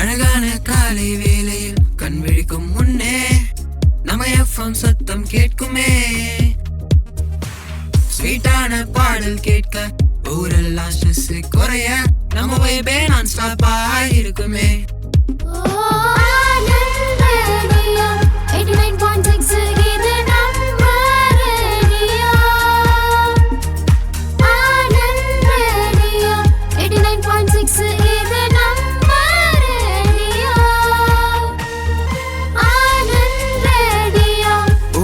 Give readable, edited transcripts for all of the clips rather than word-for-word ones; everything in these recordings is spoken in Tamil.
அழகான காலை வேளையில் கண் விழிக்கும் முன்னே நம்ம எஃப்எம் சத்தம் கேட்குமே. ஸ்வீட்டான பாடல் கேட்க ஊரெல்லாம் ஸ்ட்ரெஸ் குறைய நம்ம வைபே நான் ஸ்டாப்பா இருக்குமே.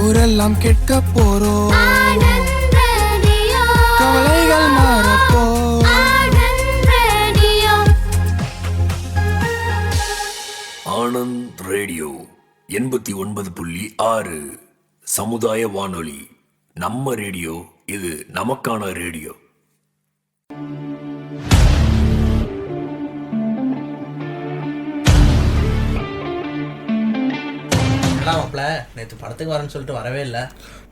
ஊரெல்லாம் கேட்க போறோம், கவலைகள் மாறப்போ. ஆனந்த் ரேடியோ 89.6 சமுதாய வானொலி. நம்ம ரேடியோ, இது நமக்கான ரேடியோ. நேற்று படத்துக்கு வரேன்னு சொல்லிட்டு வரவே இல்லை.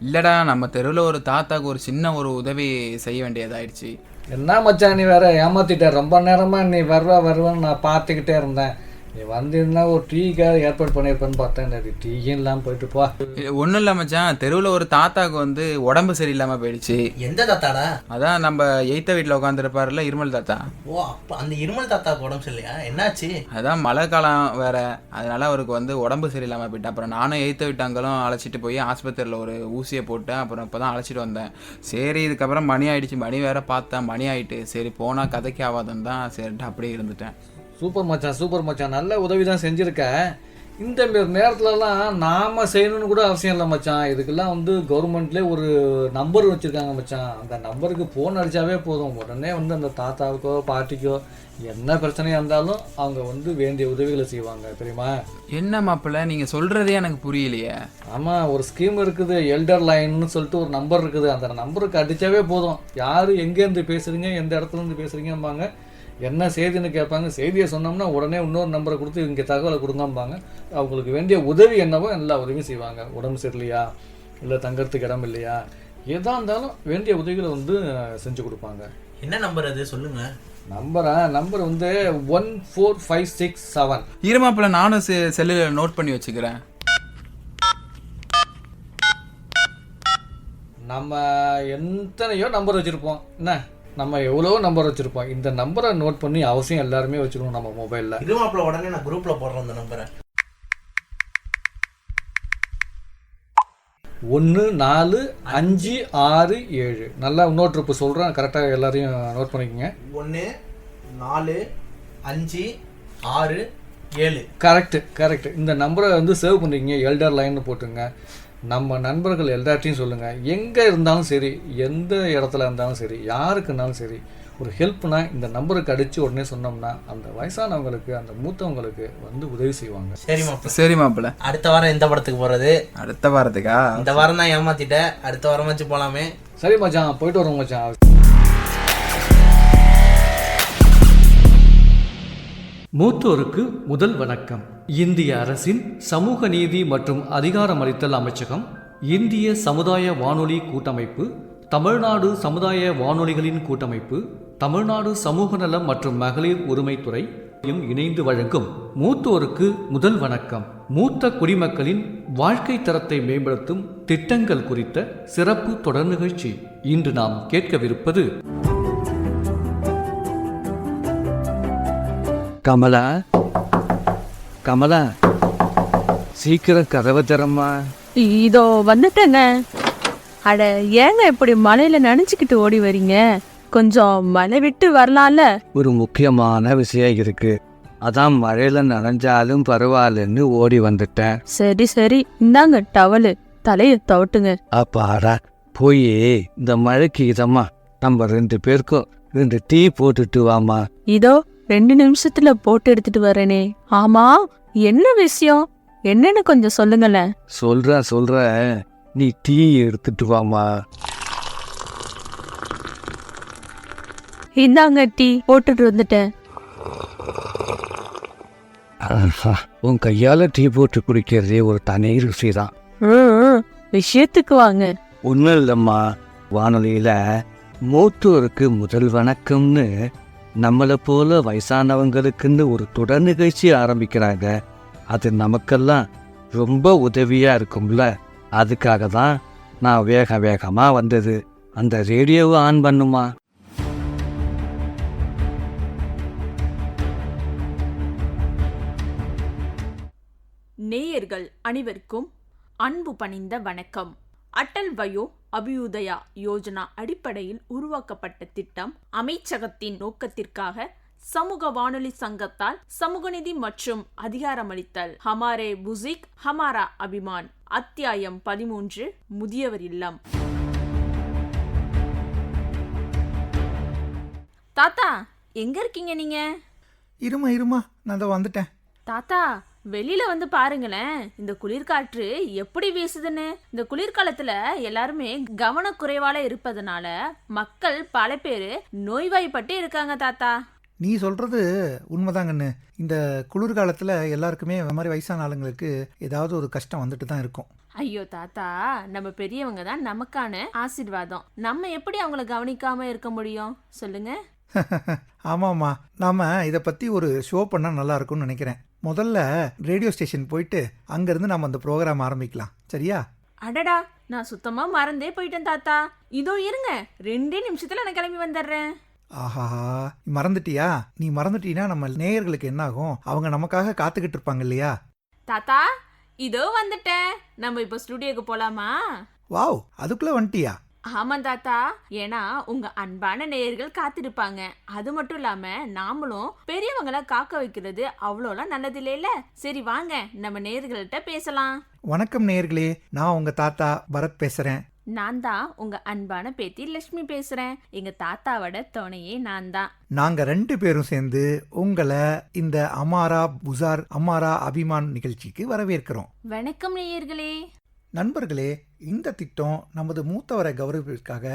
இல்லடா, நம்ம தெருவில் ஒரு தாத்தாக்கு ஒரு சின்ன ஒரு உதவி செய்ய வேண்டியதாயிடுச்சு. என்ன மச்சான், நீ வேற ஏமாத்திட்ட. ரொம்ப நேரமா நீ வருவேன்னு நான் பார்த்துக்கிட்டே இருந்தேன். நீ வந்திருந்தா ஒரு டீக்காக ஏற்பாடு பண்ணியிருப்பேன்னு பார்த்தேன். இந்த டீயும் இல்லாமல் போயிட்டு போ. ஒன்றும் இல்லை மச்சான், தெருவில் ஒரு தாத்தாக்கு வந்து உடம்பு சரியில்லாமல் போயிடுச்சு. எந்த தாத்தாடா? அதான் நம்ம எய்த்த வீட்டில் உட்காந்துருப்பாருல, இருமல் தாத்தா. ஓ, அப்போ அந்த இருமல் தாத்தாக்கு உடம்பு சரியில்லையா? என்னாச்சு? அதான் மழை காலம் வேற, அதனால அவருக்கு வந்து உடம்பு சரியில்லாமல் போயிட்டேன். அப்புறம் நானும் எய்த்த வீட்டாங்களும் அழைச்சிட்டு போய் ஆஸ்பத்திரியில் ஒரு ஊசியை போட்டேன். அப்புறம் இப்போ தான் அழைச்சிட்டு வந்தேன். சரி, இதுக்கப்புறம் மணி ஆயிடுச்சு. மணி வேற பார்த்தேன், மணி ஆயிட்டு. சரி, போனால் கதைக்கு ஆகாதுன்னு தான் சரிட்டு அப்படியே இருந்துட்டேன். சூப்பர் மச்சான், நல்ல உதவி தான் செஞ்சுருக்க. இந்த மாரி நேரத்துலலாம் நாம் செய்யணும்னு கூட அவசியம் இல்லை மச்சான். இதுக்கெல்லாம் வந்து கவர்மெண்ட்லேயே ஒரு நம்பர் வச்சுருக்காங்க மச்சான். அந்த நம்பருக்கு ஃபோன் அடித்தாவே போதும், உடனே வந்து அந்த தாத்தாவுக்கோ பாட்டிக்கோ என்ன பிரச்சனையாக இருந்தாலும் அவங்க வந்து வேண்டிய உதவிகளை செய்வாங்க, தெரியுமா? என்ன மாப்பிள்ள, நீங்கள் சொல்கிறதே எனக்கு புரியலையே. ஆமாம், ஒரு ஸ்கீம் இருக்குது, எல்டர் லைன்னு சொல்லிட்டு ஒரு நம்பர் இருக்குது. அந்த நம்பருக்கு அடித்தாவே போதும், யார் எங்கேருந்து பேசுகிறீங்க, எந்த இடத்துலேருந்து பேசுகிறீங்கம்பாங்க, என்ன செய்தின்னு கேட்பாங்க. செய்தியை சொன்னோம்னா உடனே இன்னொரு நம்பரை கொடுத்து இங்கே தகவலை கொடுங்கம்பாங்க. அவங்களுக்கு வேண்டிய உதவி என்னவோ எல்லா உதவியும் செய்வாங்க. உடம்பு சரியில்லையா, இல்லை தங்கறதுக்கு இடம் இல்லையா, எதாக இருந்தாலும் வேண்டிய உதவிகளை வந்து செஞ்சு கொடுப்பாங்க. என்ன நம்பர் அது சொல்லுங்க. நம்பர் வந்து 14567. இருமாப்பிள்ள, நானும் செல்லில் நோட் பண்ணி வச்சுக்கிறேன். நம்ம எத்தனையோ நம்பர் வச்சுருப்போம், என்ன நம்ம எவ்வளோ நம்பர் வச்சுருப்போம். இந்த நம்பரை நோட் பண்ணி அவசியம் எல்லாருமே வச்சுக்கணும் நம்ம மொபைலில். இருமாப்பிள்ள, உடனே நான் குரூப்பில் போடுறேன் அந்த நம்பரை. 145667. நல்லா இன்னொரு ட்ரிப்பு சொல்கிறேன், கரெக்டாக எல்லாரையும் நோட் பண்ணிக்கோங்க. 145667. கரெக்டு. இந்த நம்பரை வந்து சேவ் பண்ணிக்கங்க, எல்டர் லைன்னு போட்டுங்க. நம்ம நண்பர்கள் எல்லாத்தையும் சொல்லுங்கள், எங்கே இருந்தாலும் சரி, எந்த இடத்துல இருந்தாலும் சரி, யாருக்கு இருந்தாலும் சரி, ஒரு ஹெல்ப்னா இந்த நம்பருக்கு அடித்து உடனே சொன்னோம்னா அந்த வயசானவங்களுக்கு, அந்த மூத்தவங்களுக்கு வந்து உதவி செய்வாங்க. சரி மாப்பிள்ள, அடுத்த வாரம் எந்த படத்துக்கு போகிறது? அடுத்த வாரத்துக்கா? இந்த வாரம் தான் ஏமாத்திட்டேன், அடுத்த வாரம் வச்சு போகலாமே. சரி மச்சான், போயிட்டு வரோம் மச்சான். மூத்தோருக்கு முதல் வணக்கம். இந்திய அரசின் சமூக நீதி மற்றும் அதிகாரமளித்தல் அமைச்சகம், இந்திய சமுதாய வானொலி கூட்டமைப்பு, தமிழ்நாடு சமுதாய வானொலிகளின் கூட்டமைப்பு, தமிழ்நாடு சமூக நலம் மற்றும் மகளிர் உரிமைத்துறை இணைந்து வழங்கும் மூத்தோருக்கு முதல் வணக்கம் மூத்த குடிமக்களின் வாழ்க்கை தரத்தை மேம்படுத்தும் திட்டங்கள் குறித்த சிறப்பு தொடர் நிகழ்ச்சி. இன்று நாம் கேட்கவிருப்பது கமலா, சீக்கிரம் கதவை திறம்மா. இதோ வந்துட்டேங்க. அட, ஏங்க இப்படி மழையில நனைஞ்சுக்கிட்டு ஓடி வரீங்க? கொஞ்சம் மழை விட்டு வரலாம்ல. ஒரு முக்கியமான விஷயம் இருக்கு, அதான் மழையில நனைஞ்சாலும் பரவாயில்லன்னு ஓடி வந்துட்டேன். சரி, இந்தாங்க டவலு, தலையை தவட்டுங்க. அப்பாடா, போய் இந்த மழைக்கு இதமா நம்ம 2 பேருக்கும் 2 டீ போட்டுட்டு வாமா. இதோ 2 நிமிஷத்துல போட்டு எடுத்துட்டு வரேனே. ஆமா, என்ன விஷயம், என்னன்னு கொஞ்சம் சொல்லுங்களேன். சொல்றேன், நீ டீ எடுத்துட்டு வாமா. இந்தாங்க டீ, போட்டுட்டு வந்துட்டேன். உன் கையால டீ போட்டு குடிக்கிறதே ஒரு தனி ருசி தான். விஷயத்துக்கு வாங்க. ஒன்றும் இல்லைம்மா, வானொலியில மூத்தோருக்கு முதல் வணக்கம்னு நம்மளை போல வயசானவங்களுக்குன்னு ஒரு தொடர் நிகழ்ச்சி ஆரம்பிக்கிறாங்க. அது நமக்கெல்லாம் ரொம்ப உதவியாக இருக்கும்ல. அதுக்காக தான் நான் வேகமாக வந்தது. அந்த ரேடியோவை ஆன் பண்ணுமா? நேயர்கள் அனைவருக்கும் அன்பு பணிந்த வணக்கம். அட்டல் வயோ அபியுதயா யோஜனா அடிப்படையில் உருவாக்கப்பட்ட திட்டம் அமைச்சகத்தின் நோக்கத்திற்காக சமூக வானொலி சங்கத்தால் சமூக நீதி மற்றும் அதிகாரமளித்தல் ஹமாரே புசிக் ஹமாரா அபிமான் அத்தியாயம் 13 முதியவர் இல்லம். தாத்தா, எங்க இருக்கீங்க நீங்க? இருமா நான் தான் வந்துட்டேன். தாத்தா, வெளியில வந்து பாருங்களேன், இந்த குளிர்காற்று எப்படி வீசுதுன்னு. இந்த குளிர்காலத்துல எல்லாருமே கவனக்குறைவால இருப்பதனால மக்கள் பல பேரு நோய்வாய்ப்பட்டு இருக்காங்க தாத்தா. நீ சொல்றது உண்மைதாங்கண்ணு. இந்த குளிர்காலத்தில் எல்லாருக்குமே இந்த மாதிரி வயசான ஆளுங்களுக்கு ஏதாவது ஒரு கஷ்டம் வந்துட்டு தான் இருக்கும். ஐயோ தாத்தா, நம்ம பெரியவங்க தான் நமக்கான ஆசீர்வாதம். நம்ம எப்படி அவங்கள கவனிக்காம இருக்க முடியும் சொல்லுங்க? ஆமாம்மா, நாம் இதை பற்றி ஒரு ஷோ பண்ணால் நல்லா இருக்கும்னு நினைக்கிறேன். முதல்ல ரேடியோ ஸ்டேஷன் போயிட்டு அங்கேருந்து நம்ம அந்த ப்ரோக்ராம் ஆரம்பிக்கலாம், சரியா? அடடா, நான் சுத்தமா மறந்தே போயிட்டேன் தாத்தா. இதோ இருங்க, 2 நிமிஷத்துல நான் கிளம்பி வந்துடுறேன். ஆஹா, நீ மறந்துட்டியா? நீ மறந்துட்டீன்னா நம்ம நேயர்களுக்கு என்ன ஆகும்? அவங்க நமக்காக காத்துக்கிட்டு இருப்பாங்க இல்லையா? தாத்தா, இதோ வந்துட்டேன். நம்ம இப்போ ஸ்டுடியோக்கு போலாமா? வாவ், அதுக்குள்ளே வந்துட்டியா? ஆமா தாத்தா, ஏன்னா உங்க அன்பான நேயர்கள் காத்திருப்பாங்க. அது மட்டும் இல்லாம நாமளும் பெரியவங்களை காக்க வைக்கிறது அவ்வளோலாம் நல்லது இல்லையில. சரி வாங்க, நம்ம நேயர்கள்ட்ட பேசலாம். வணக்கம் நேயர்களே, நான் உங்க தாத்தா பரத் பேசுறேன். நான் தான் உங்க அன்பான பேத்தி லட்சுமி பேசுறேன். எங்க தாத்தாவோட துணையே நான் தான். நாங்க 2 பேரும் சேர்ந்து உங்களை இந்த அமாரா புசார் அமாரா அபிமான் நிகழ்ச்சிக்கு வரவேற்கிறோம். வணக்கம் நேயர்களே. நண்பர்களே, இந்த திட்டம் நமது மூத்தவரை கௌரவிப்பதற்காக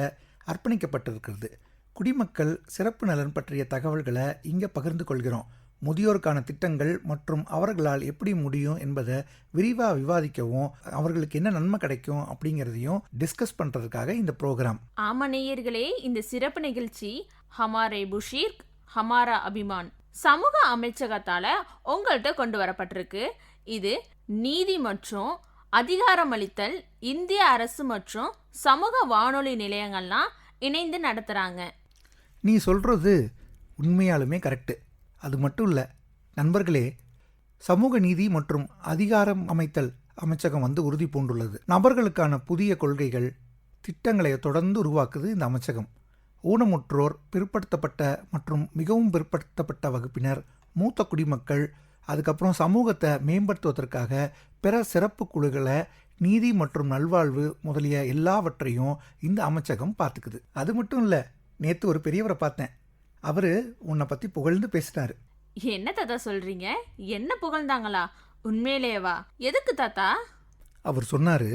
அர்ப்பணிக்கப்பட்டிருக்கிறது. குடிமக்கள் சிறப்பு நலன் பற்றிய தகவல்களை இங்கே பகிர்ந்து கொள்கிறோம். முதியோருக்கான திட்டங்கள் மற்றும் அவர்களால் எப்படி முடியும் என்பதை விரிவாக விவாதிக்கவும் அவர்களுக்கு என்ன நன்மை கிடைக்கும் அப்படிங்கிறதையும் டிஸ்கஸ் பண்ணுறதுக்காக இந்த ப்ரோக்ராம். ஆமா நேயர்களே, இந்த சிறப்பு நிகழ்ச்சி ஹமாரே புஷீர் ஹமாரா அபிமான் சமூக அமைச்சகத்தால் உங்கள்கிட்ட கொண்டு வரப்பட்டிருக்கு. இது நீதி மற்றும் அதிகாரமளித்தல் இந்திய அரசு மற்றும் சமூக வானொலி நிலையங்கள்லாம் இணைந்து நடத்துகிறாங்க. நீ சொல்கிறது உண்மையாலுமே கரெக்டு. அது மட்டும் இல்லை நண்பர்களே, சமூக நீதி மற்றும் அதிகாரம் அமைத்தல் அமைச்சகம் உறுதி பூண்டுள்ளது. நபர்களுக்கான புதிய கொள்கைகள் திட்டங்களை தொடர்ந்து உருவாக்குது இந்த அமைச்சகம். ஊனமுற்றோர், பிற்படுத்தப்பட்ட மற்றும் மிகவும் பிற்படுத்தப்பட்ட வகுப்பினர், மூத்த குடிமக்கள், அதுக்கப்புறம் சமூகத்தை மேம்படுத்துவதற்காக பிற சிறப்பு குழுக்களை, நீதி மற்றும் நல்வாழ்வு முதலிய எல்லாவற்றையும் இந்த அமைச்சகம் பார்த்துக்குது. அது மட்டும் இல்லை, நேற்று ஒரு பெரியவரை பார்த்தேன். அவர் உன்னை பற்றி புகழ்ந்து பேசினார். என்ன தாத்தா சொல்றீங்க? என்ன புகழ்ந்தாங்களா? உண்மையிலேவா? எதுக்கு தாத்தா? அவர் சொன்னார்,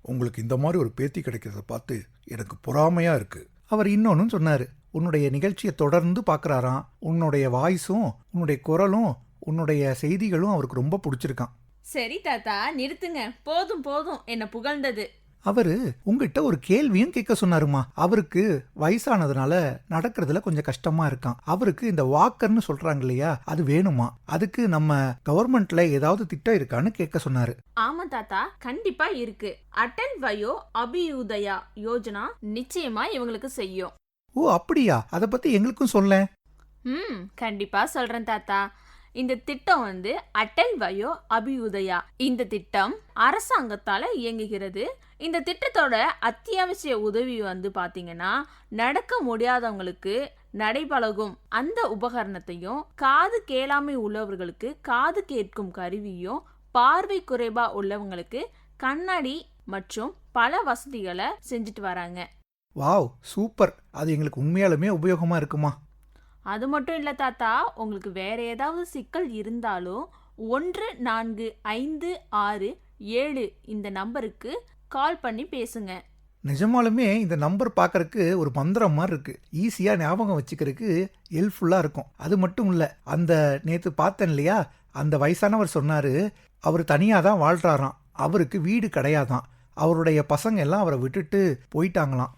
உங்களுக்கு இந்த மாதிரி ஒரு பேத்தி கிடைக்கிறத பார்த்து எனக்கு பொறாமையாக இருக்குது. அவர் இன்னொன்னும் சொன்னார், உன்னுடைய நிகழ்ச்சியை தொடர்ந்து பார்க்குறாராம். உன்னுடைய வாய்ஸும் உன்னுடைய குரலும் உன்னுடைய செய்திகளும் அவருக்கு ரொம்ப பிடிச்சிருக்கான். சரி தாத்தா, நிறுத்துங்க. போதும் போதும் என்ன புகழ்ந்தது. அவர் உங்ககிட்ட ஒரு கேள்வியும் கேட்க சொன்னாருமா. அவருக்கு வயசானதுனால நடக்கிறதுல கொஞ்சம் கஷ்டமா இருக்கான். அவருக்கு இந்த வாக்கர்னு சொல்றாங்க இல்லையா, அது வேணுமா? அதுக்கு நம்ம கவர்மெண்ட்ல ஏதாவது திட்டம் இருக்கான்னு கேட்க சொன்னாரு. ஆமா தாத்தா, கண்டிப்பா இருக்கு. அட்டல் வயோ அபியுதயா யோஜனா நிச்சயமா இவங்களுக்கு செய்யும். ஓ அப்படியா? அதை பத்தி எங்களுக்கும் சொல்ல. கண்டிப்பா சொல்றேன் தாத்தா. இந்த திட்டம் அட்டல் வயோ அபியுதயா. இந்த திட்டம் அரசாங்கத்தால இயங்குகிறது. இந்த திட்டத்தோட அத்தியாவசிய உதவி பாத்தீங்கன்னா, நடக்க முடியாதவங்களுக்கு நடைபழகும் அந்த உபகரணத்தையும், காது கேளாமை உள்ளவர்களுக்கு காது கேட்கும் கருவியும், பார்வை குறைபா உள்ளவங்களுக்கு கண்ணாடி மற்றும் பல வசதிகளை செஞ்சுட்டு வராங்க. Wow, super. அது எங்களுக்கு உண்மையாலுமே உபயோகமா இருக்குமா? அது மட்டும் இல்லை தாத்தா, உங்களுக்கு வேற ஏதாவது சிக்கல் இருந்தாலும் 1456 இந்த நம்பருக்கு கால் பண்ணி பேசுங்க. நிஜமாலுமே இந்த நம்பர் பார்க்கறதுக்கு ஒரு மந்திரம் மாதிரி இருக்கு. ஈஸியாக ஞாபகம் வச்சுக்கிறதுக்கு ஹெல்ப்ஃபுல்லாக இருக்கும். அது மட்டும் இல்லை, அந்த நேற்று பார்த்தேன் இல்லையா, அந்த வயசானவர் சொன்னார், அவர் தனியாக தான் வாழ்கிறாராம். அவருக்கு வீடு கிடையாதான். அவருடைய பசங்க எல்லாம் அவரை விட்டுட்டு போயிட்டாங்களாம்.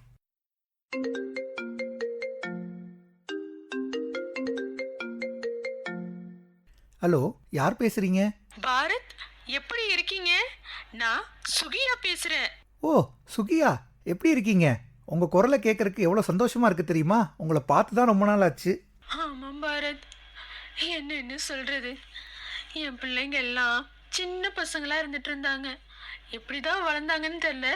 ஹலோ, யார் பேசுறீங்க? பாரத், எப்படி இருக்கீங்க? நான் சுகியா பேசுறேன். ஓ, சுகியா, எப்படி இருக்கீங்க? உங்கள் குரலை கேட்கறதுக்கு எவ்வளோ சந்தோஷமாக இருக்குது தெரியுமா? உங்களை பார்த்து தான் ரொம்ப நாள் ஆச்சு. ஆமாம் பாரத், என்னன்னு சொல்றது, என் பிள்ளைங்க எல்லாம் சின்ன பசங்களா இருந்துட்டு இருந்தாங்க. எப்படிதான் வளர்ந்தாங்கன்னு தெரியல,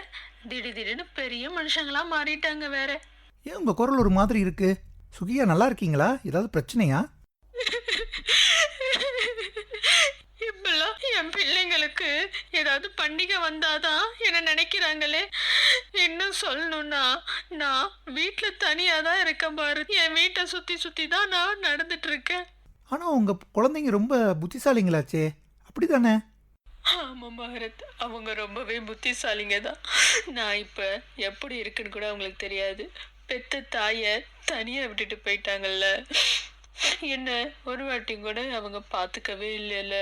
திடீர்னு பெரிய மனுஷங்களா மாறிட்டாங்க. வேற ஏன் உங்கள் குரல் ஒரு மாதிரி இருக்கு? சுகியா, நல்லா இருக்கீங்களா? ஏதாவது பிரச்சனையா? இப்பெல்லாம் என் பிள்ளைங்களுக்கு ஏதாவது பண்டிகை வந்தாதான் என்ன நினைக்கிறாங்களே. இன்னும் சொல்லணும்னா, நான் வீட்டுல தனியா தான் இருக்கேன் பாரு. என் வீட்டை சுத்தி சுத்தி தான் நான் நடந்துட்டு இருக்கேன். ஆனால் உங்கள் குழந்தைங்க ரொம்ப புத்திசாலிங்களாச்சே, அப்படி தானே? ஆமாம் பாரத், அவங்க ரொம்பவே புத்திசாலிங்க தான். நான் இப்போ எப்படி இருக்குன்னு கூட அவங்களுக்கு தெரியாது. பெத்த தாயை தனியாக விட்டுட்டு போயிட்டாங்கல்ல. என்ன ஒரு வாட்டி கூட அவங்க பார்த்துக்கவே இல்லைல்ல.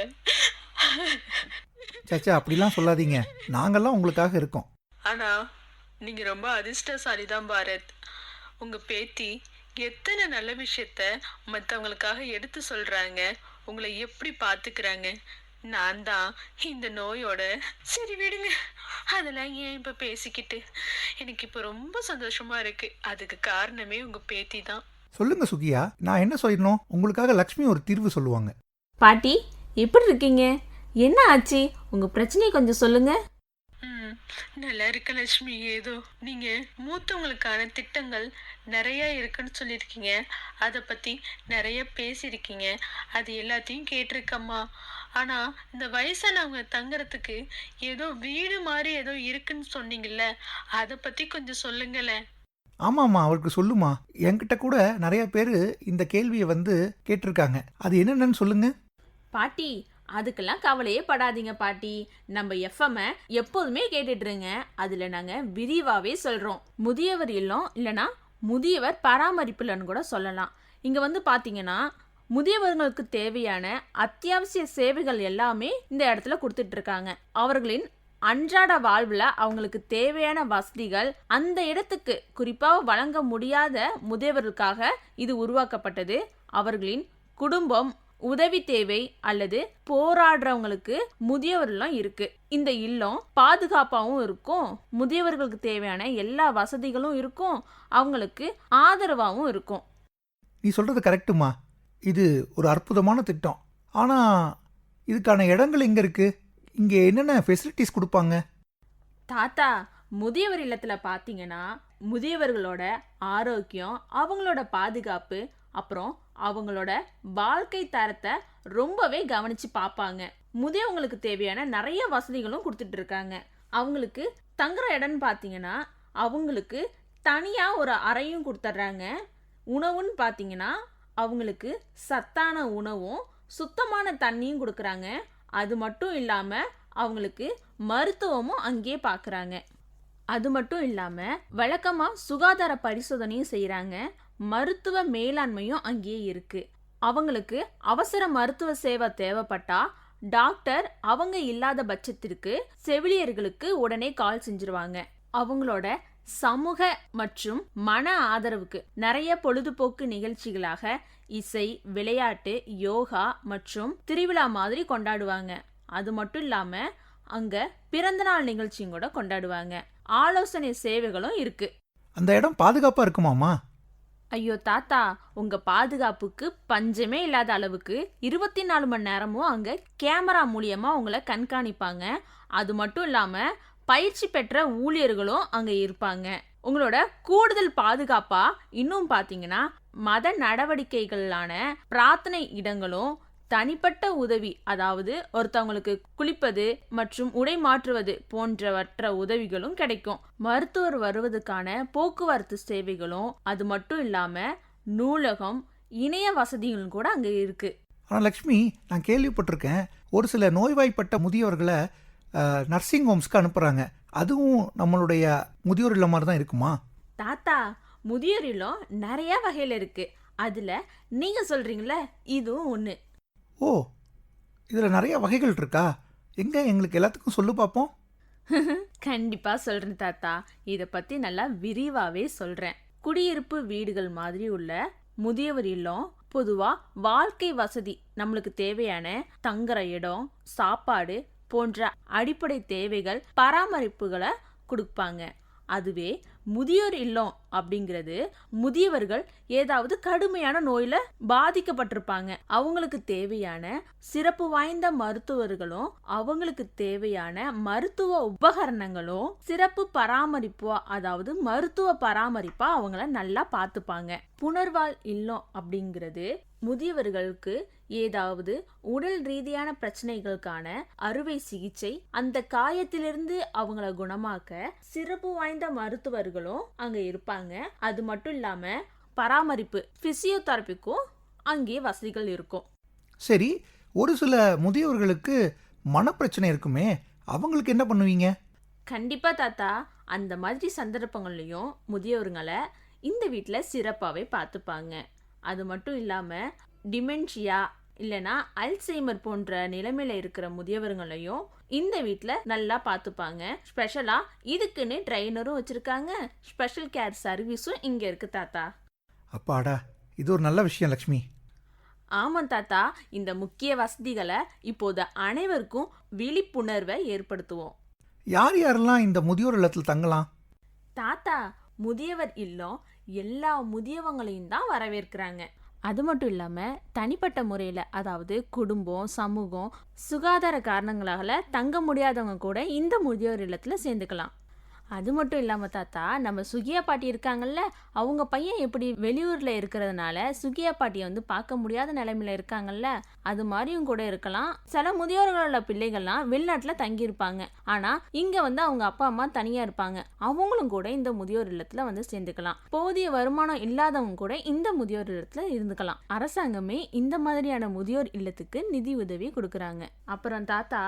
சேச்சா, அப்படிலாம் சொல்லாதீங்க. நாங்கள்லாம் உங்களுக்காக இருக்கோம். ஆனால் நீங்கள் ரொம்ப அதிர்ஷ்டசாலி தான் பாரத். உங்கள் பேத்தி எத்தனை நல்ல விஷயத்த மற்றவங்களுக்காக எடுத்து சொல்கிறாங்க, உங்களை எப்படி பார்த்துக்கிறாங்க. நான் தான் இந்த நோயோட, சரி விடுங்க, அதெல்லாம் ஏன் இப்போ பேசிக்கிட்டு. எனக்கு இப்போ ரொம்ப சந்தோஷமா இருக்கு. அதுக்கு காரணமே உங்கள் பேத்தி தான். சொல்லுங்க சுகியா, நான் என்ன சொல்லணும்? உங்களுக்காக லக்ஷ்மி ஒரு தீர்வு சொல்லுவாங்க. பாட்டி, எப்படி இருக்கீங்க? என்ன ஆச்சு? உங்க பிரச்சனையை கொஞ்சம் சொல்லுங்க. நல்லா இருக்க லட்சுமி. ஏதோ நீங்க மூத்தவங்களுக்கான திட்டங்கள் நிறைய இருக்குன்னு சொல்லியிருக்கீங்க, அதை பத்தி நிறைய பேசியிருக்கீங்க, அது எல்லாத்தையும் கேட்டிருக்கம்மா. ஆனா இந்த வயசானவங்க தங்குறதுக்கு ஏதோ வீடு மாதிரி ஏதோ இருக்குன்னு சொன்னீங்கல்ல, அதை பத்தி கொஞ்சம் சொல்லுங்களேன். ஆமாம்மா, அவருக்கு சொல்லுமா. என்கிட்ட கூட நிறைய பேர் இந்த கேள்வியை கேட்டிருக்காங்க. அது என்னென்னு சொல்லுங்க. பாட்டி, அதுக்கெல்லாம் கவலையே படாதீங்க பாட்டி. நம்ம எஃப்எம் எப்போதுமே கேட்டுட்டுருங்க. அதில் நாங்கள் விரிவாகவே சொல்கிறோம். முதியவர் இல்லம் இல்லைனா முதியவர் பராமரிப்புலன்னு கூட சொல்லலாம். இங்கே பார்த்தீங்கன்னா முதியவர்களுக்கு தேவையான அத்தியாவசிய சேவைகள் எல்லாமே இந்த இடத்துல கொடுத்துட்ருக்காங்க. அவர்களின் அன்றாட வாழ்வில் அவங்களுக்கு தேவையான வசதிகள் அந்த இடத்துக்கு குறிப்பாக வழங்க முடியாத முதியவர்களுக்காக இது உருவாக்கப்பட்டது. அவர்களின் குடும்பம், உதவி தேவை அல்லது போராடுறவங்களுக்கு முதியவர்களும் இருக்கு. இந்த இல்லம் பாதுகாப்பாகவும் இருக்கும், முதியவர்களுக்கு தேவையான எல்லா வசதிகளும் இருக்கும், அவங்களுக்கு ஆதரவாகவும் இருக்கும். நீ சொல்றது கரெக்டுமா. இது ஒரு அற்புதமான திட்டம். ஆனால் இதுக்கான இடங்கள் எங்கே இருக்கு? இங்கே என்னென்ன ஃபெசிலிட்டிஸ் கொடுப்பாங்க? தாத்தா, முதியவர் இல்லத்தில் பார்த்தீங்கன்னா முதியவர்களோட ஆரோக்கியம், அவங்களோட பாதுகாப்பு, அப்புறம் அவங்களோட வாழ்க்கை தரத்தை ரொம்பவே கவனிச்சு பார்ப்பாங்க. முதியவங்களுக்கு தேவையான நிறைய வசதிகளும் கொடுத்துட்டு இருக்காங்க. அவங்களுக்கு தங்குற இடம்னு பார்த்தீங்கன்னா அவங்களுக்கு தனியாக ஒரு அறையும் கொடுத்துட்றாங்க. உணவுன்னு பார்த்தீங்கன்னா அவங்களுக்கு சத்தான உணவும் சுத்தமான தண்ணியும் கொடுக்குறாங்க. அது மட்டும் இல்லாமல் அவங்களுக்கு மருத்துவமும் அங்கேயே பார்க்குறாங்க. அது மட்டும் இல்லாமல் வழக்கமாக சுகாதார பரிசோதனையும் செய்கிறாங்க. மருத்துவ மேலாண்மையும் அங்கேயே இருக்கு. அவங்களுக்கு அவசர மருத்துவ சேவை தேவைப்பட்டா டாக்டர் அவங்க இல்லாத பட்சத்திற்கு செவிலியர்களுக்கு உடனே கால் செஞ்சிருவாங்க. அவங்களோட சமூக மற்றும் மன ஆதரவுக்கு நிறைய பொழுதுபோக்கு நிகழ்ச்சிகளாக இசை, விளையாட்டு, யோகா மற்றும் திருவிழா மாதிரி கொண்டாடுவாங்க. அது மட்டும் இல்லாம அங்க பிறந்தநாள் நிகழ்ச்சியும் கூட கொண்டாடுவாங்க. ஆலோசனை சேவைகளும் இருக்கு. அந்த இடம் பாதுகாப்பா இருக்குமாமா? ஐயோ தாத்தா, உங்க பாதுகாப்புக்கு பஞ்சமே இல்லாத அளவுக்கு 24 மணி நேரமும் அங்க கேமரா மூலியமா உங்களை கண்காணிப்பாங்க. அது மட்டும் இல்லாம பயிற்சி பெற்ற ஊழியர்களும் அங்க இருப்பாங்க. உங்களோட கூடுதல் பாதுகாப்பா இன்னும் பாத்தீங்கன்னா மத நடவடிக்கைகளான பிரார்த்தனை இடங்களும், தனிப்பட்ட உதவி, அதாவது ஒருத்தவங்களுக்கு குளிப்பது மற்றும் உடை மாற்றுவது போன்றவற்ற உதவிகளும் கிடைக்கும். மருத்துவர் வருவதற்கான போக்குவரத்து சேவைகளும், அது மட்டும் இல்லாம நூலகம், இணைய வசதிகளும் கூட அங்க இருக்கு. ஆனால் லக்ஷ்மி, நான் கேள்விப்பட்டிருக்கேன் ஒரு சில நோய்வாய்ப்பட்ட முதியோர்களை நர்சிங் ஹோம்ஸ்க்கு அனுப்புகிறாங்க. அதுவும் நம்மளுடைய முதியோர் இல்லம் மாதிரி தான் இருக்குமா? தாத்தா, முதியோர் இல்லம் நிறைய வகையில் இருக்கு. அதுல நீங்க சொல்றீங்களே, இதுவும் ஒன்று. ஓ, இதில் நிறைய வகைகள் இருக்கா? எங்கே எங்களுக்கு எல்லாத்துக்கும் சொல்லு பார்ப்போம். கண்டிப்பா சொல்றேன் தாத்தா. இதை பத்தி நல்லா விரிவாவே சொல்றேன். குடியிருப்பு வீடுகள் மாதிரி உள்ள முதியவர் இல்லம், பொதுவா வாழ்க்கை வசதி, நம்மளுக்கு தேவையான தங்குற இடம், சாப்பாடு போன்ற அடிப்படை தேவைகள், பராமரிப்புகளை கொடுப்பாங்க. அதுவே முதியோர் இல்லம் அப்படிங்கிறது முதியவர்கள் ஏதாவது கடுமையான நோயில பாதிக்கப்பட்டிருப்பாங்க. அவங்களுக்கு தேவையான சிறப்பு வாய்ந்த மருத்துவர்களும் அவங்களுக்கு தேவையான மருத்துவ உபகரணங்களும் சிறப்பு பராமரிப்பா, அதாவது மருத்துவ பராமரிப்பா அவங்கள நல்லா பார்த்துப்பாங்க. புனர்வாழ் இல்லம் அப்படிங்கிறது முதியவர்களுக்கு ஏதாவது உடல் ரீதியான பிரச்சனைகளுக்கான அறுவை சிகிச்சை, அந்த காயத்திலிருந்து அவங்கள குணமாக்க சிறப்பு வாய்ந்த மருத்துவர்களும் அங்க இருப்பாங்க. அது மட்டும் இல்லாம பராமரிப்பு, பிசியோதெரபிக்கும் அங்கே வசதிகள் இருக்கும். சரி, ஒரு சில முதியோர்களுக்கு மனப்பிரச்சனை இருக்குமே, அவங்களுக்கு என்ன பண்ணுவீங்க? கண்டிப்பா தாத்தா, அந்த மாதிரி சந்தர்ப்பங்கள்லையும் முதியவர்களை இந்த வீட்டில் சிறப்பாகவே பார்த்துப்பாங்க. அது மட்டும் இல்லாமல் டிமென்ஷியா இல்லைனா அல்சைமர் போன்ற நிலைமையில இருக்கிற முதியவர்களையும் இந்த வீட்டில் நல்லா பார்த்துப்பாங்க. ஸ்பெஷலாக இதுக்குன்னு ட்ரைனரும் வச்சுருக்காங்க. ஸ்பெஷல் கேர் சர்வீஸும் இங்கே இருக்குது தாத்தா. அப்பாடா, இது ஒரு நல்ல விஷயம் லக்ஷ்மி. ஆமாம் தாத்தா, இந்த முக்கிய வசதிகளை இப்போது அனைவருக்கும் விழிப்புணர்வை ஏற்படுத்துவோம். யார் யாரெல்லாம் இந்த முதியோர் இல்லத்தில் தங்கலாம்? தாத்தா, முதியவர் இல்லம் எல்லா முதியவங்களையும் தான் வரவேற்கிறாங்க. அது மட்டும் இல்லாமல் தனிப்பட்ட முறையில், அதாவது குடும்பம், சமூகம், சுகாதார காரணங்களால் தங்க முடியாதவங்க கூட இந்த முதியோர் இல்லத்தில் சேர்ந்துக்கலாம். அது மட்டும் இல்லாமல் தாத்தா, நம்ம சுகியா பாட்டி இருக்காங்கல்ல, அவங்க பையன் எப்படி வெளியூரில் இருக்கிறதுனால சுகியா பாட்டியை வந்து பார்க்க முடியாத நிலைமையில் இருக்காங்கல்ல, அது மாதிரியும் கூட இருக்கலாம். சில முதியோர்களோட பிள்ளைகள்லாம் வெளிநாட்டில் தங்கியிருப்பாங்க, ஆனால் இங்கே வந்து அவங்க அப்பா அம்மா தனியாக இருப்பாங்க. அவங்களும் கூட இந்த முதியோர் இல்லத்தில் வந்து சேர்ந்துக்கலாம். போதிய வருமானம் இல்லாதவங்க கூட இந்த முதியோர் இல்லத்தில் இருந்துக்கலாம். அரசாங்கமே இந்த மாதிரியான முதியோர் இல்லத்துக்கு நிதி உதவி கொடுக்குறாங்க. அப்புறம் தாத்தா,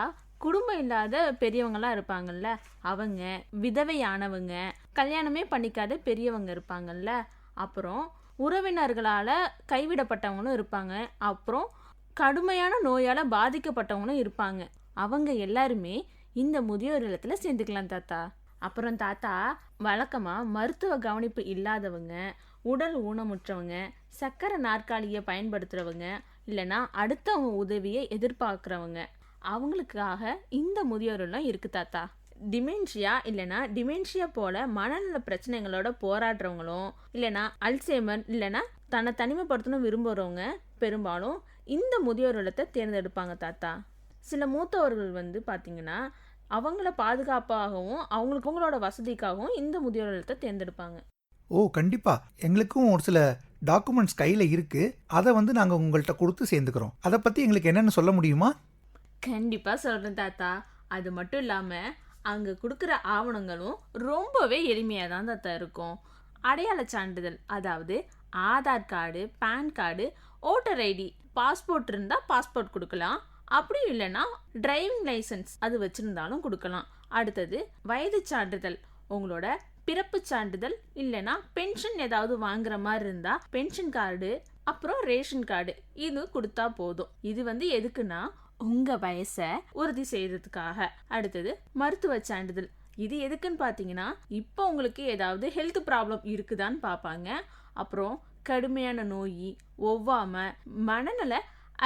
குடும்பம் இல்லாத பெரியவங்களாம் இருப்பாங்கல்ல, அவங்க விதவையானவங்க, கல்யாணமே பண்ணிக்காத பெரியவங்க இருப்பாங்கல்ல, அப்புறம் உறவினர்களால் கைவிடப்பட்டவங்களும் இருப்பாங்க, அப்புறம் கடுமையான நோயால் பாதிக்கப்பட்டவங்களும் இருப்பாங்க. அவங்க எல்லாருமே இந்த முதியோர் இல்லத்தில் சேர்ந்துக்கலாம் தாத்தா. அப்புறம் தாத்தா, வழக்கமாக மருத்துவ கவனிப்பு இல்லாதவங்க, உடல் ஊனமுற்றவங்க, சக்கரை நாற்காலியை பயன்படுத்துகிறவங்க, இல்லைனா அடுத்தவங்க உதவியை எதிர்பார்க்குறவங்க, அவங்களுக்காக இந்த முதியோரெல்லாம் இருக்குது தாத்தா. டிமென்ஷியா இல்லைனா டிமென்ஷியா போல மனநல பிரச்சனைகளோட போராடுறவங்களும், இல்லைனா அல்சைமர் இல்லைனா தன்னை தனிமைப்படுத்தணும் விரும்புகிறவங்க பெரும்பாலும் இந்த முதியோர் இல்லத்தை தேர்ந்தெடுப்பாங்க தாத்தா. சில மூத்தவர்கள் வந்து பார்த்திங்கன்னா அவங்கள பாதுகாப்பாகவும் அவங்களோட வசதிக்காகவும் இந்த முதியோர் இல்லத்தை தேர்ந்தெடுப்பாங்க. ஓ கண்டிப்பாக, எங்களுக்கும் ஒரு சில டாக்குமெண்ட்ஸ் கையில் இருக்குது. அதை வந்து நாங்கள் உங்கள்கிட்ட கொடுத்து சேர்ந்துக்கிறோம். அதை பற்றி எங்களுக்கு என்னென்னு சொல்ல முடியுமா? கண்டிப்பாக சொல்கிறேன் தாத்தா. அது மட்டும் இல்லாமல் அங்கே கொடுக்குற ஆவணங்களும் ரொம்பவே எளிமையாக தான் தாத்தா இருக்கும். அடையாள சான்றிதழ், அதாவது Aadhaar card, PAN card, voter ID, passport இருந்தால் பாஸ்போர்ட் கொடுக்கலாம். அப்படி இல்லைன்னா டிரைவிங் லைசன்ஸ் அது வச்சுருந்தாலும் கொடுக்கலாம். அடுத்தது வயது சான்றிதழ், உங்களோட பிறப்பு சான்றிதழ், இல்லைன்னா பென்ஷன் ஏதாவது வாங்குற மாதிரி இருந்தால் பென்ஷன் கார்டு, அப்புறம் ரேஷன் கார்டு, இது கொடுத்தா போதும். இது வந்து எதுக்குன்னா உங்கள் வயசை உறுதி செய்யறதுக்காக. அடுத்தது மருத்துவ சான்றிதழ், இது எதுக்குன்னு பார்த்தீங்கன்னா இப்போ உங்களுக்கு ஏதாவது ஹெல்த் ப்ராப்ளம் இருக்குதான்னு பார்ப்பாங்க. அப்புறம் கடுமையான நோய், ஒவ்வாமை, மனநல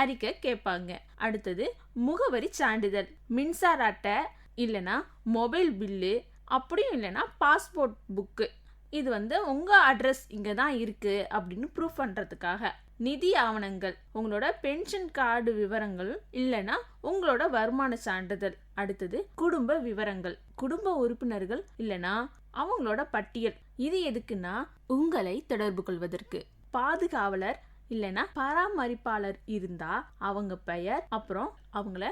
அறிக்கை கேட்பாங்க. அடுத்தது முகவரி சான்றிதழ், மின்சார அட்டை இல்லைன்னா மொபைல் பில்லு, அப்படியும் இல்லைன்னா பாஸ்போர்ட் புக்கு, இது வந்து உங்கள் அட்ரஸ் இங்கே தான் இருக்குது அப்படின்னு ப்ரூஃப் பண்ணுறதுக்காக. நிதி ஆவணங்கள், உங்களோட பென்ஷன் கார்டு விவரங்கள் இல்லைன்னா உங்களோட வருமான சான்றிதழ். அடுத்தது குடும்ப விவரங்கள், குடும்ப உறுப்பினர்கள் இல்லைன்னா அவங்களோட பட்டியல். இது எதுக்குன்னா உங்களை தொடர்பு கொள்வதற்கு. பாதுகாவலர் இல்லைன்னா பராமரிப்பாளர் இருந்தா அவங்க பெயர், அப்புறம் அவங்கள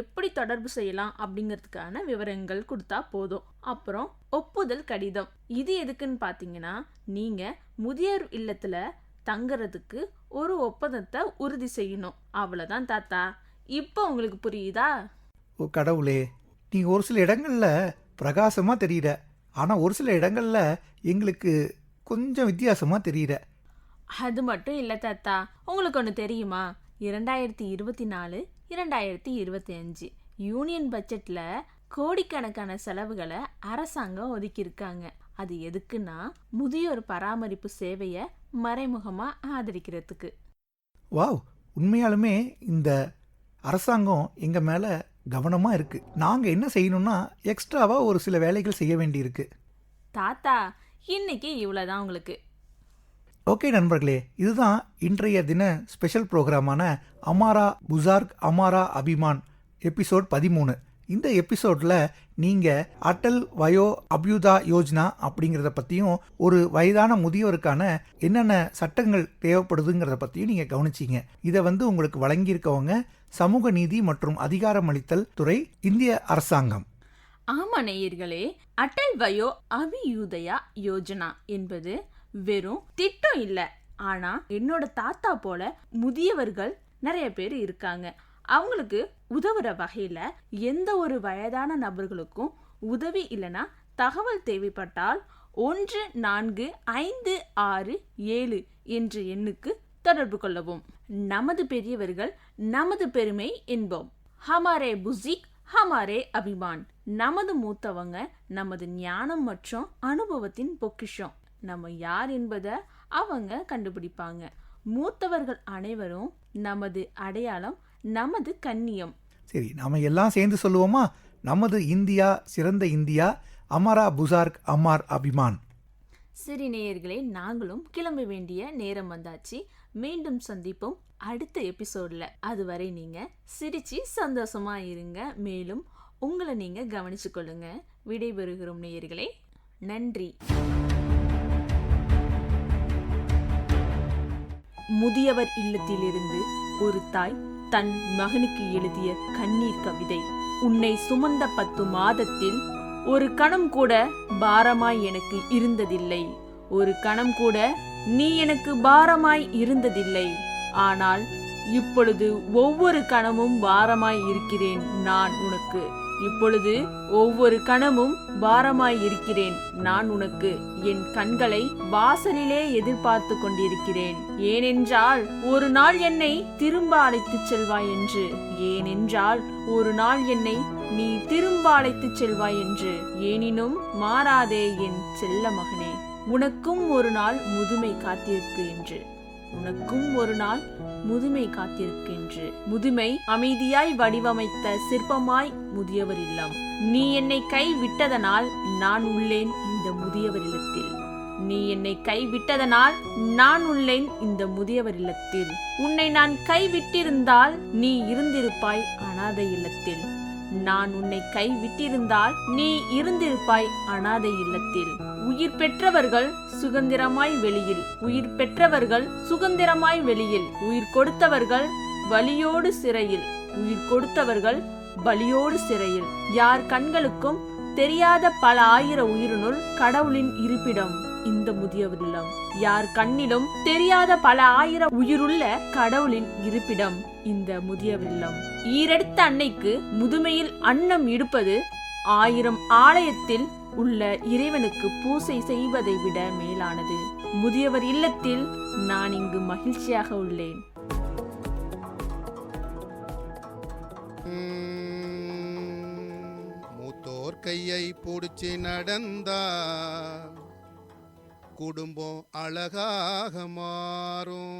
எப்படி தொடர்பு செய்யலாம் அப்படிங்கிறதுக்கான விவரங்கள் கொடுத்தா போதும். அப்புறம் ஒப்புதல் கடிதம், இது எதுக்குன்னு பார்த்தீங்கன்னா நீங்கள் முதியோர் இல்லத்தில் தங்குறதுக்கு ஒரு ஒப்பந்தத்தை உறுதி செய்யணும். அவ்வளோதான் தாத்தா. இப்போ உங்களுக்கு புரியுதா? ஓ கடவுளே, நீ ஒரு சில இடங்களில் பிரகாசமாக தெரியுற, ஆனால் ஒரு சில இடங்களில் எங்களுக்கு கொஞ்சம் வித்தியாசமாக தெரியுற. அது மட்டும் இல்லை தாத்தா, உங்களுக்கு ஒன்று தெரியுமா? 2024, 2025 யூனியன் பட்ஜெட்டில் கோடிக்கணக்கான செலவுகளை அரசாங்கம் ஒதுக்கியிருக்காங்க. அது எதுக்குன்னா முதியோர் பராமரிப்பு சேவையை மறைமுகமாக ஆதரிக்கிறதுக்கு. வாவ், உண்மையாலுமே இந்த அரசாங்கம் எங்கள் மேலே கவனமாக இருக்குது. நாங்கள் என்ன செய்யணும்னா எக்ஸ்ட்ராவாக ஒரு சில வேலைகள் செய்ய வேண்டியிருக்கு. தாத்தா, இன்னைக்கு இவ்வளோதான் உங்களுக்கு. ஓகே நண்பர்களே, இதுதான் இன்றைய தின special ப்ரோக்ராமான Amara புசார்க் Amara Abhiman episode 13. இந்த எபிசோடில் நீங்கள் அட்டல் வயோ அபியுதா யோஜனா அப்படிங்கிறத பற்றியும் ஒரு வயதான முதியோருக்கான என்னென்ன சட்டங்கள் தேவைப்படுதுங்கிறத பற்றியும் நீங்கள் கவனிச்சிங்க. இதை உங்களுக்கு வழங்கியிருக்கவங்க சமூக நீதி மற்றும் அதிகாரமளித்தல் துறை, இந்திய அரசாங்கம். ஆமா நேயர்களே, அட்டல் வயோ அபியுதயா யோஜனா என்பது வெறும் திட்டம் இல்ல. ஆனா என்னோட தாத்தா போல முதியவர்கள் நிறைய பேர் இருக்காங்க. அவங்களுக்கு உதவுற வகையில எந்த ஒரு வயதான நபர்களுக்கும் உதவி இல்லைன்னா தகவல் தேவைப்பட்டால் 1456 என்ற எண்ணுக்கு தொடர்பு கொள்ளவும். நமது பெரியவர்கள் நமது பெருமை என்போம். ஹமாரே புசிக் ஹமாரே அபிமான். நமது மூத்தவங்க நமது ஞானம் மற்றும் அனுபவத்தின் பொக்கிஷம். நம்ம யார் என்பதை அவங்க கண்டுபிடிப்பாங்க. மூத்தவர்கள் அனைவரும் நமது அடையாளம், நமது கண்ணியம். சரி, நாம எல்லாம் சேர்ந்து சொல்லுவோமா? நமது இந்தியா சிறந்த இந்தியா, அமரா புசார்க் அமார் அபிமான். சரி நேயர்களே, நாங்களும் கிளம்ப வேண்டிய நேரம் வந்தாச்சு. மீண்டும் சந்திப்போம் அடுத்த எபிசோட்ல. அதுவரை நீங்க சிரிச்சு சந்தோஷமா இருங்க. மேலும் உங்களை நீங்க கவனிச்சு கொள்ளுங்க. விடைபெறுகிறோம் நேயர்களே. நன்றி. முதியவர் இல்லத்திலிருந்து ஒரு தாய் தன் மகனுக்கு எழுதிய கண்ணீர் கவிதை. உன்னை சுமந்த 10 மாதத்தில் ஒரு கணம் கூட பாரமாய் எனக்கு இருந்ததில்லை. ஒரு கணம் கூட நீ எனக்கு பாரமாய் இருந்ததில்லை. ஆனால் இப்பொழுது ஒவ்வொரு கணமும் பாரமாய் இருக்கிறேன் நான் உனக்கு. இப்பொழுது ஒவ்வொரு கணமும் பாரமாய் இருக்கிறேன் நான் உனக்கு. என் கண்களை வாசலிலே எதிர்பார்த்து கொண்டிருக்கிறேன். ஏனென்றால் ஒரு நாள் என்னை திரும்ப அழைத்துச் செல்வாய் என்று. ஏனென்றால் ஒரு நாள் என்னை நீ திரும்ப அழைத்துச் செல்வாய் என்று. எனினும் மாறாதே என் செல்ல மகனே, உனக்கும் ஒரு நாள் முதுமை காத்திருக்கு என்று. உனக்கும் ஒரு நாள் முதுமை காத்திருக்கின்று. முதுமை அமைதியாய் வடிவமைத்த சிற்பமாய் முதியவர் இல்லம். நீ என்னை கை விட்டதனால் நான் உள்ளேன் இந்த முதியவர் இல்லத்தில். நீ என்னை கை விட்டதனால் நான் உள்ளேன் இந்த முதியவர் இல்லத்தில். உன்னை நான் கை விட்டிருந்தால் நீ இருந்திருப்பாய் அனாதை இல்லத்தில். நான் உன்னை கை விட்டிருந்தால் நீ இருந்திருப்பாய் அனாதை இல்லத்தில். உயிர் பெற்றவர்கள் சுதந்திரமாய் வெளியில். உயிர் பெற்றவர்கள் சுதந்திரமாய் வெளியில். உயிர் கொடுத்தவர்கள் வலியோடு சிறையில். உயிர் கொடுத்தவர்கள் பலியோடு சிறையில். யார் கண்களுக்கும் தெரியாத பல ஆயிர உயிரினுள் கடவுளின் இருப்பிடம் இந்த முதியவர் இல்லம். யார் கண்ணிலும் தெரியாத பல ஆயிர உயிருள்ள கடவுளின் இருப்பிடம் இந்த முதியவர் இல்லம். ஈரெடுத்த அன்னைக்கு முதுமையில் அன்னம் இடுப்பது 1000 ஆலயத்தில் உள்ள இறைவனுக்கு பூசை செய்வதை விட மேலானது. முதியவர் இல்லத்தில் நான் இங்கு மகிழ்ச்சியாக உள்ளேன். மூத்தோர் கையை பிடிச்சி நடந்தா குடும்பம் அழகாக மாறும்.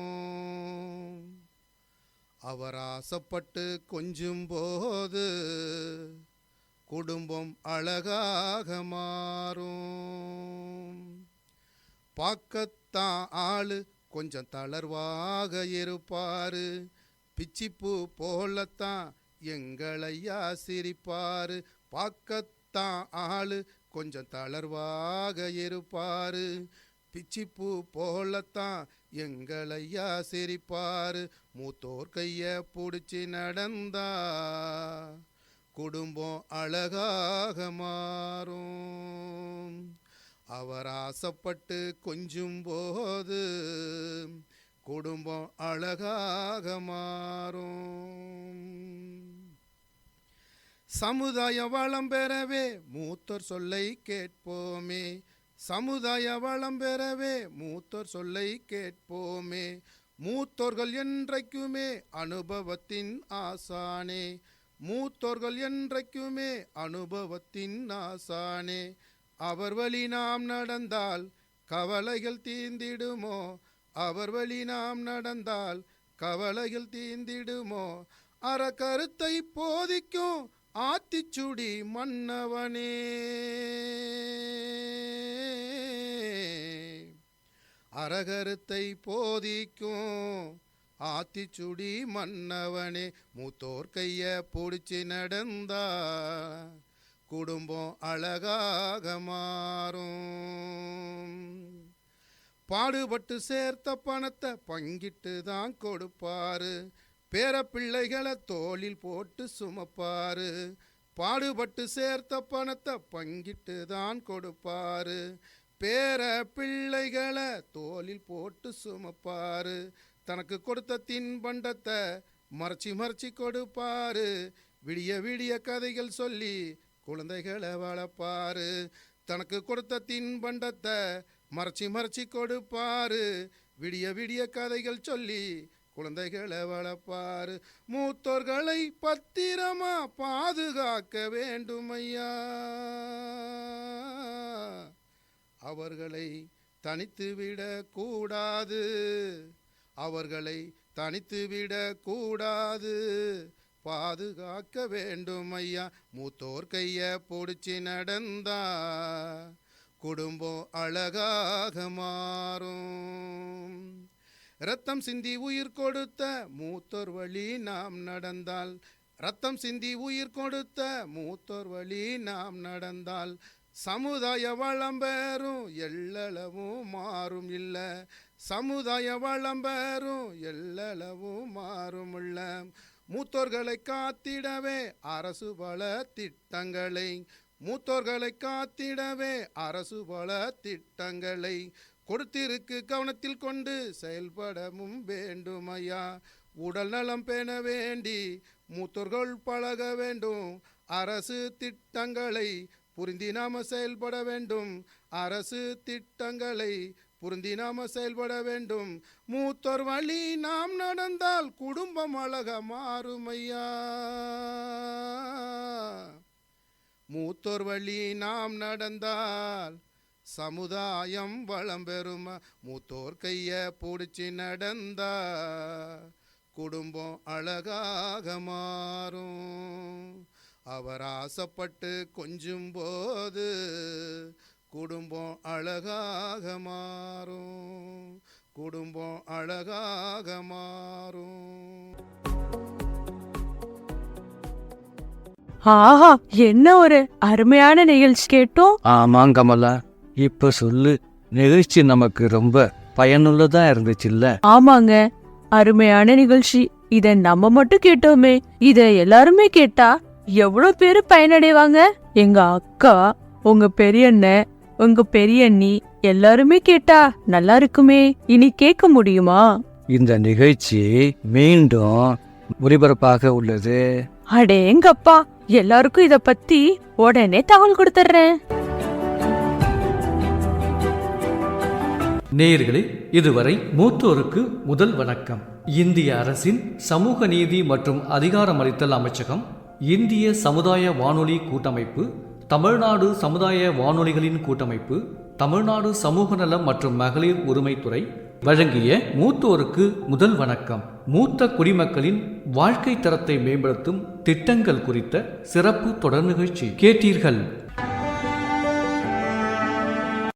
அவர் ஆசைப்பட்டு கொஞ்சும் போது குடும்பம் அழகாக மாறும். பார்க்கத்தான் ஆளு கொஞ்சம் தளர்வாக இருப்பாரு. பிச்சிப்பூ போலத்தான் எங்களையா சிரிப்பாரு. பார்க்கத்தான் ஆளு கொஞ்சம் தளர்வாக இருப்பாரு. பிச்சிப்பூ போலத்தான் எங்களையா சிரிப்பாரு. மூத்தோர் கைய பிடிச்சி நடந்தா குடும்பம் அழகாக மாறும். அவர் ஆசைப்பட்டு கொஞ்சும் போது குடும்பம் அழகாக மாறும். சமுதாய வளம் பெறவே மூத்தோர் சொல்லை கேட்போமே. சமுதாய வளம் பெறவே மூத்தோர் சொல்லை கேட்போமே. மூத்தோர்கள் என்றைக்குமே அனுபவத்தின் ஆசானே. மூத்தோர்கள் என்றைக்குமே அனுபவத்தின் ஆசானே. அவர் வழி நாம் நடந்தால் கவலைகள் தீர்ந்திடுமோ. அவர் வழி நாம் நடந்தால் கவலைகள் தீந்திடுமோ அறக்கருத்தை போதிக்கும் ஆத்திச்சுடி மன்னவனே. அறகருத்தை போதிக்கும் ஆத்திச்சுடி மன்னவனே. மூத்தோர் கைய பிடிச்சி நடந்தா குடும்பம் அழகாக மாறும். பாடுபட்டு சேர்த்த பணத்தை பங்கிட்டு தான் கொடுப்பாரு, பேர பிள்ளைகளை தோளில் போட்டு சுமப்பாரு. பாடுபட்டு சேர்த்த பணத்தை பங்கிட்டு தான் கொடுப்பாரு, பேர பிள்ளைகளை தோளில் போட்டு சுமப்பாரு. தனக்கு கொடுத்த தின்பண்டத்தை மறைச்சி மறைச்சி கொடுப்பாரு, விடிய விடிய கதைகள் சொல்லி குழந்தைகளை வளர்ப்பாரு. தனக்கு கொடுத்த தின்பண்டத்தை மறைச்சி மறைச்சி கொடுப்பாரு, விடிய விடிய கதைகள் சொல்லி குழந்தைகளை வளர்ப்பாரு. மூத்தோர்களை பத்திரமா பாதுகாக்க வேண்டுமையா, அவர்களை தனித்து விடக்கூடாது, அவர்களை தனித்து விடக்கூடாது, பாதுகாக்க வேண்டும் ஐயா. மூத்தோர் கைய பிடிச்சி நடந்தா குடும்பம் அழகாக மாறும். ரத்தம் சிந்தி உயிர் கொடுத்த மூத்தோர் வழி நாம் நடந்தால், ரத்தம் சிந்தி உயிர் கொடுத்த மூத்தோர் வழி நாம் நடந்தால் சமுதாய வளம் பெறும் எல்லளவும் மாறும் இல்ல, சமுதாய வளம் பெறும் எல்லளவும் மாறும் இல்ல. மூத்தோர்களை காத்திடவே அரசு பல திட்டங்களை, மூத்தோர்களை காத்திடவே அரசு பல திட்டங்களை கொடுத்திருக்கு கவனத்தில் கொண்டு செயல்படவும் வேண்டுமையா. உடல் நலம் பேண வேண்டி மூத்தோர்கள் பழக வேண்டும், அரசு திட்டங்களை புரிந்தி நாம செயல்பட வேண்டும், அரசு திட்டங்களை புரிந்தி நாம செயல்பட வேண்டும். மூத்தோர் வழி நாம் நடந்தால் குடும்பம் அழக மாறுமையா, மூத்தோர் வழி நாம் நடந்தால் சமுதாயம் வளம் பெறுமா. மூத்தோர் கைய பிடிச்சி நடந்தா குடும்பம் அழகாக மாறும். அவர் ஆசைப்பட்டு கொஞ்சும் போது குடும்பம் அழகாக மாறும், குடும்பம் அழகாக மாறும். ஆஹா, என்ன ஒரு அருமையான நிகழ்ச்சி கேட்டோம். ஆமாம் கமலா, இப்ப சொல்லு, நிகழ்ச்சி நமக்கு ரொம்ப பயனுள்ளதா இருந்துச்சுல்ல? ஆமாங்க, அருமையான நிகழ்ச்சி. இத நம்ம மட்டும் கேட்டோமே, இத எல்லாருமே கேட்டா எவ்வளவு பேரு பயனடைவாங்க. எங்க அக்கா, உங்க பெரியண்ணன், உங்க பெரியண்ணி எல்லாருமே கேட்டா நல்லா இருக்குமே. இனி கேட்க முடியுமா? இந்த நிகழ்ச்சி மீண்டும் ஒளிபரப்பாக உள்ளது. அடேங்கப்பா, எல்லாருக்கும் இத பத்தி உடனே தகவல் கொடுத்துறேன். நேயர்களே, இதுவரை மூத்தோருக்கு முதல் வணக்கம். இந்திய அரசின் சமூக நீதி மற்றும் அதிகாரமளித்தல் அமைச்சகம், இந்திய சமுதாய வானொலி கூட்டமைப்பு, தமிழ்நாடு சமுதாய வானொலிகளின் கூட்டமைப்பு, தமிழ்நாடு சமூக நலம் மற்றும் மகளிர் உரிமைத்துறை வழங்கிய மூத்தோருக்கு முதல் வணக்கம் மூத்த குடிமக்களின் வாழ்க்கை தரத்தை மேம்படுத்தும் திட்டங்கள் குறித்த சிறப்பு தொடர் நிகழ்ச்சி கேட்டீர்கள்.